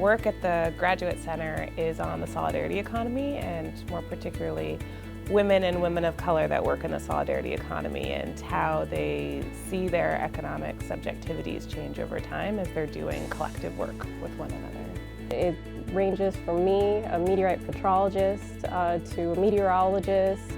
work at the Graduate Center is on the solidarity economy, and more particularly women and women of color that work in the solidarity economy and how they see their economic subjectivities change over time as they're doing collective work with one another. It ranges from me, a meteorite petrologist, to a meteorologist,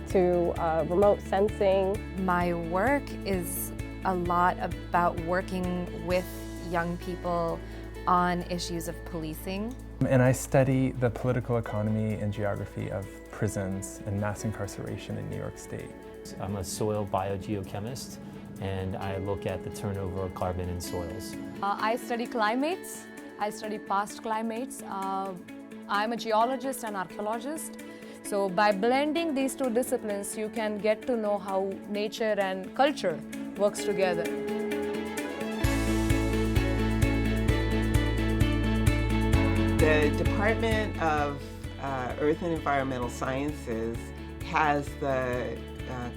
to remote sensing. My work is a lot about working with young people on issues of policing. And I study the political economy and geography of prisons and mass incarceration in New York State. I'm a soil biogeochemist, and I look at the turnover of carbon in soils. I study climates. I study past climates. I'm a geologist and archaeologist. So by blending these two disciplines, you can get to know how nature and culture works together. The Department of Earth and Environmental Sciences has the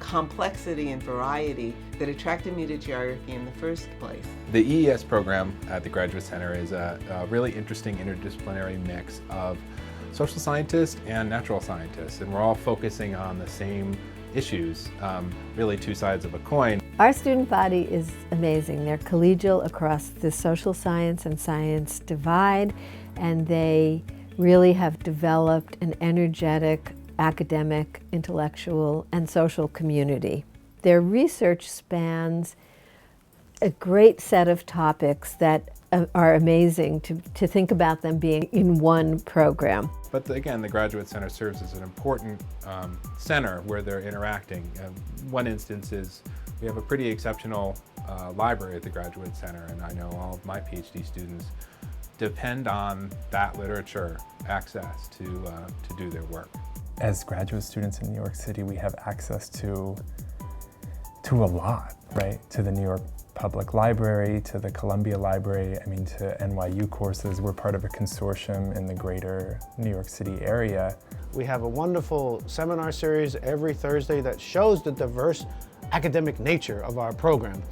complexity and variety that attracted me to geography in the first place. The EES program at the Graduate Center is a really interesting interdisciplinary mix of social scientists and natural scientists, and we're all focusing on the same issues, really two sides of a coin. Our student body is amazing. They're collegial across the social science and science divide, and they really have developed an energetic academic, intellectual, and social community. Their research spans a great set of topics that are amazing to think about them being in one program. But again, the Graduate Center serves as an important center where they're interacting. One instance is we have a pretty exceptional library at the Graduate Center, and I know all of my PhD students depend on that literature access to do their work. As graduate students in New York City, we have access to a lot, right? To the New York Public Library, to the Columbia Library, to NYU courses. We're part of a consortium in the greater New York City area. We have a wonderful seminar series every Thursday that shows the diverse academic nature of our program.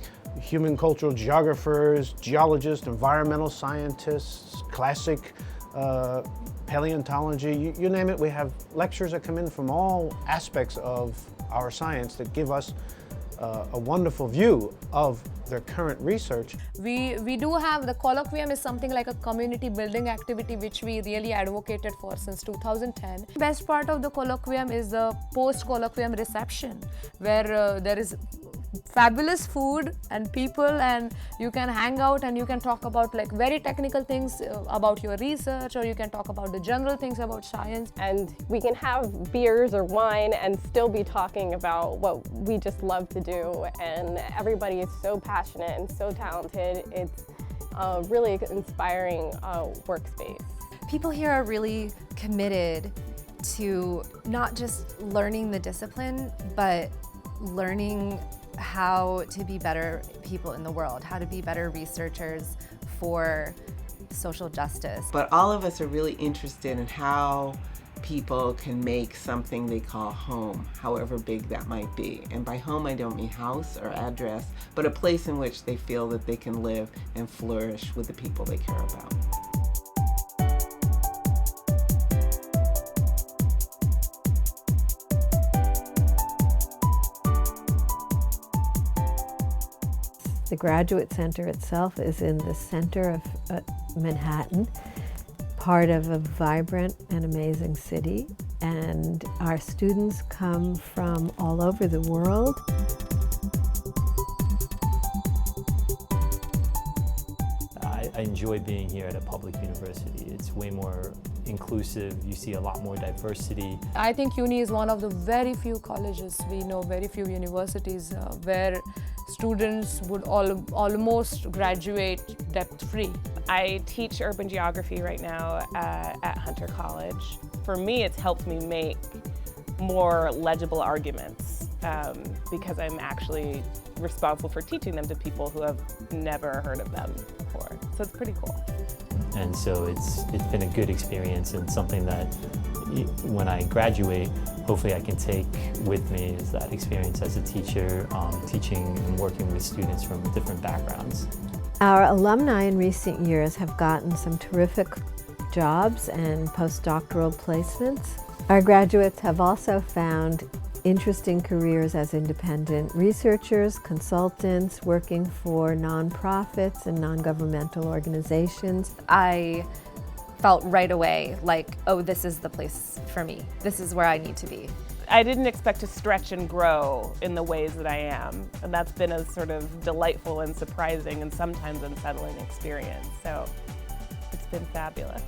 Human cultural geographers, geologists, environmental scientists, classic paleontology, you name it. We have lectures that come in from all aspects of our science that give us a wonderful view of their current research. We do have the colloquium is something like a community building activity which we really advocated for since 2010. Best part of the colloquium is the post-colloquium reception, where there is fabulous food and people, and you can hang out and you can talk about like very technical things about your research, or you can talk about the general things about science. And we can have beers or wine and still be talking about what we just love to do, and everybody is so passionate and so talented. It's a really inspiring workspace. People here are really committed to not just learning the discipline, but learning how to be better people in the world, how to be better researchers for social justice. But all of us are really interested in how people can make something they call home, however big that might be. And by home, I don't mean house or address, but a place in which they feel that they can live and flourish with the people they care about. The Graduate Center itself is in the center of Manhattan, part of a vibrant and amazing city, and our students come from all over the world. I enjoy being here at a public university. It's way more inclusive. You see a lot more diversity. I think uni is one of the very few colleges, we know very few universities where students would almost graduate debt-free. I teach urban geography right now at Hunter College. For me, it's helped me make more legible arguments because I'm actually responsible for teaching them to people who have never heard of them before. So it's pretty cool. And so it's been a good experience, and something that when I graduate, hopefully I can take with me is that experience as a teacher, teaching and working with students from different backgrounds. Our alumni in recent years have gotten some terrific jobs and postdoctoral placements. Our graduates have also found interesting careers as independent researchers, consultants, working for nonprofits and non-governmental organizations. I felt right away like, oh, this is the place for me. This is where I need to be. I didn't expect to stretch and grow in the ways that I am, and that's been a sort of delightful and surprising and sometimes unsettling experience. So it's been fabulous.